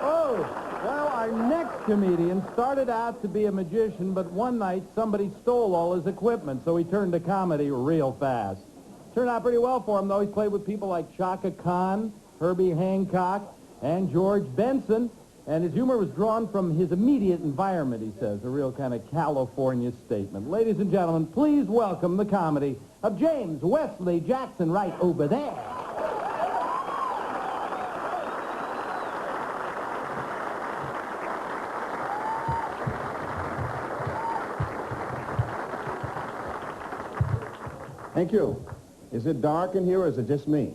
Oh, well, our next comedian started out to be a magician, but one night somebody stole all his equipment, so he turned to comedy real fast. Turned out pretty well for him, though. He's played with people like Chaka Khan, Herbie Hancock, and George Benson, and his humor was drawn from his immediate environment, he says, a real kind of California statement. Ladies and gentlemen, please welcome the comedy of James Wesley Jackson right over there. Thank you. Is it dark in here or is it just me?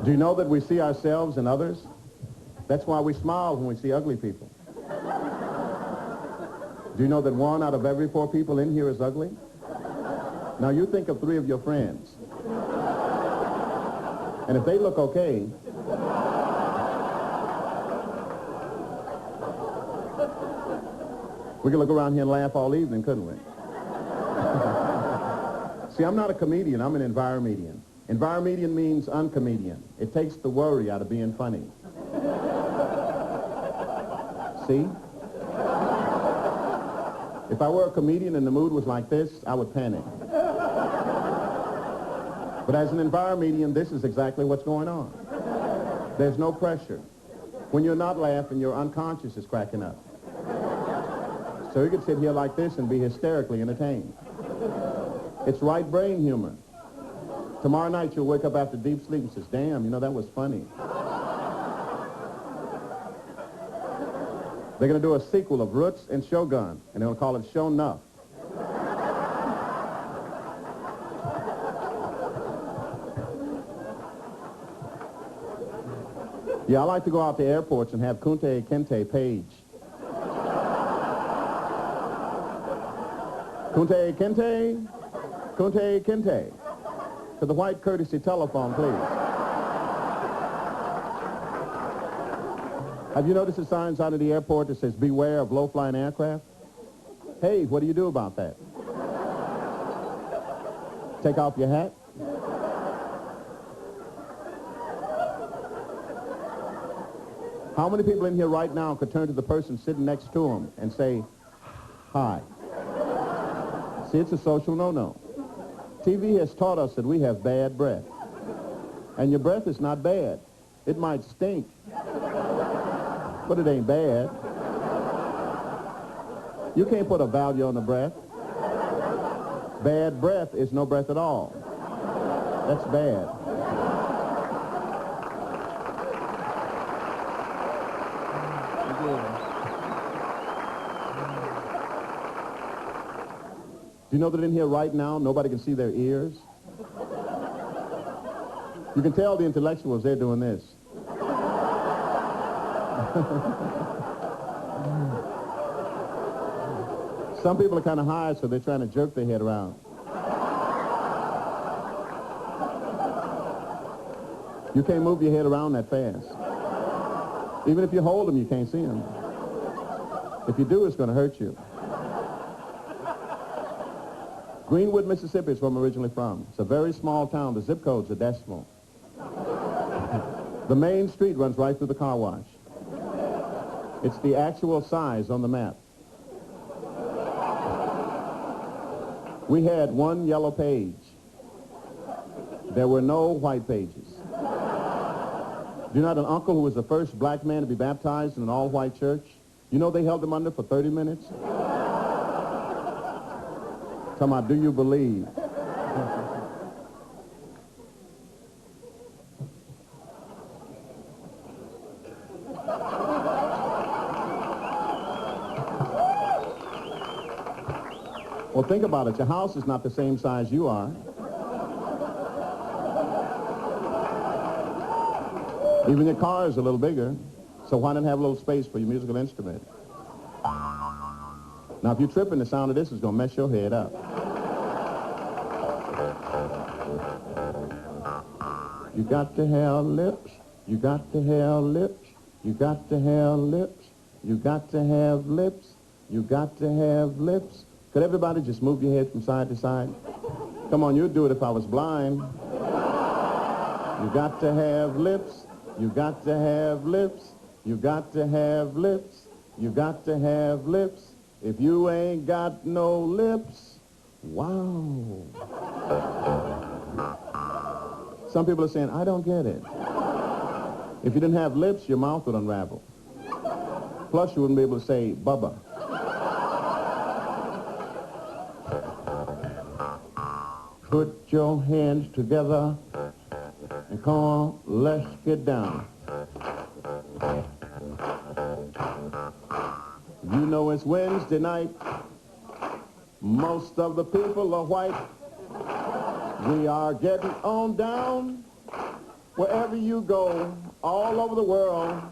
Do you know that we see ourselves in others? That's why we smile when we see ugly people. Do you know that 1 out of every 4 people in here is ugly? Now you think of 3 of your friends. And if they look okay, we could look around here and laugh all evening, couldn't we? See, I'm not a comedian, I'm an enviromedian. Enviromedian means uncomedian. It takes the worry out of being funny. See? If I were a comedian and the mood was like this, I would panic. But as an enviromedian, this is exactly what's going on. There's no pressure. When you're not laughing, your unconscious is cracking up. So you could sit here like this and be hysterically entertained. It's right brain humor. Tomorrow night you'll wake up after deep sleep and says, damn, you know, that was funny. They're going to do a sequel of Roots and Shogun, and they'll call it Show Nuff. Yeah, I like to go out to airports and have Kunte Kinte page. Kunte Kinte, Kunte Kinte. To the white courtesy telephone, please. Have you noticed the signs out of the airport that says, beware of low-flying aircraft? Hey, what do you do about that? Take off your hat? How many people in here right now could turn to the person sitting next to them and say, hi? See, it's a social no-no. TV has taught us that we have bad breath. And your breath is not bad. It might stink, but it ain't bad. You can't put a value on the breath. Bad breath is no breath at all. That's bad. Do you know that in here right now, nobody can see their ears? You can tell the intellectuals, they're doing this. Some people are kind of high, so they're trying to jerk their head around. You can't move your head around that fast. Even if you hold them, you can't see them. If you do, it's going to hurt you. Greenwood, Mississippi is where I'm originally from. It's a very small town. The zip code's a decimal. The main street runs right through the car wash. It's the actual size on the map. We had 1 yellow page. There were no white pages. Do you know an uncle who was the first black man to be baptized in an all-white church? You know they held him under for 30 minutes? Talking about, do you believe? Well, think about it. Your house is not the same size you are. Even your car is a little bigger. So why not have a little space for your musical instrument? Now, if you're tripping, the sound of this is going to mess your head up. You got to have lips. You got to have lips. You got to have lips. You got to have lips. You got to have lips. Could everybody just move your head from side to side? Come on, you'd do it if I was blind. You got to have lips. You got to have lips. You got to have lips. You got to have lips. If you ain't got no lips, wow. Some people are saying, I don't get it. If you didn't have lips, your mouth would unravel. Plus, you wouldn't be able to say, Bubba. Put your hands together and come on, let's get down. You know it's Wednesday night. Most of the people are white. We are getting on down. Wherever you go, all over the world,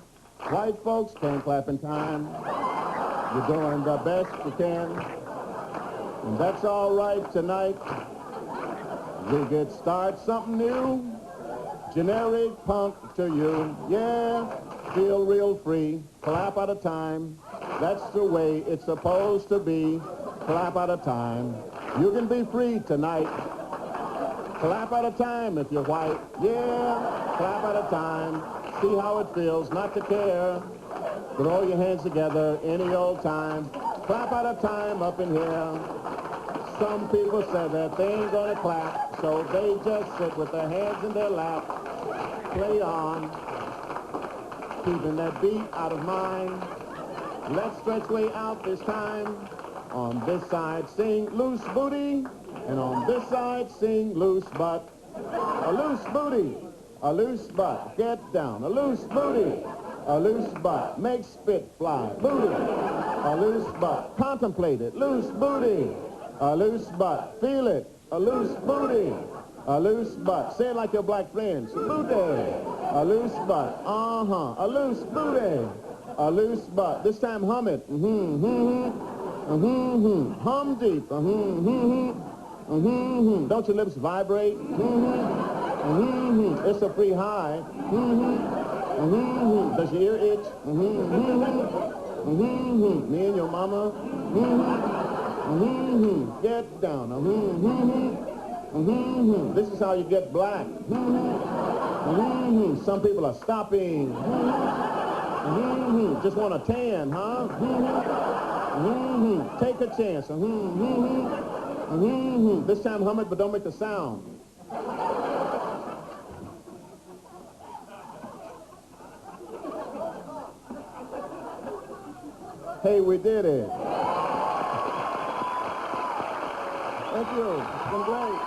white folks can't clap in time. You're doing the best you can. And that's all right tonight. We could start something new. Generic punk to you. Yeah, feel real free. Clap at a time. That's the way it's supposed to be. Clap at a time. You can be free tonight. Clap at a time if you're white. Yeah, clap at a time. See how it feels not to care. Throw your hands together any old time. Clap at a time up in here. Some people say that they ain't gonna clap, so they just sit with their hands in their lap. Play on, keeping that beat out of mind. Let's stretch way out this time. On this side, sing loose booty, and on this side, sing loose butt. A loose booty, a loose butt, get down. A loose booty, a loose butt, make spit fly. Booty, a loose butt, contemplate it. Loose booty, a loose butt, feel it. A loose booty, a loose butt. Say it like your black friends. Booty, a loose butt. A loose booty, a loose butt. This time hum it. Hum deep. Don't your lips vibrate? It's a free high. Does your ear itch? Me and your mama. Get down. This is how you get black. Some people are stopping. Just want a tan, huh? Take a chance. This time hum it, but don't make the sound. Hey, we did it. Thank you. It's been great.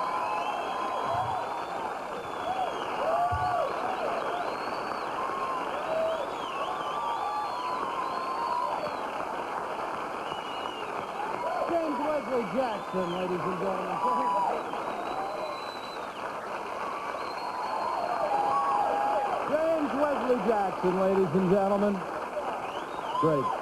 Wesley Jackson, ladies and gentlemen. James Wesley Jackson, ladies and gentlemen. Great.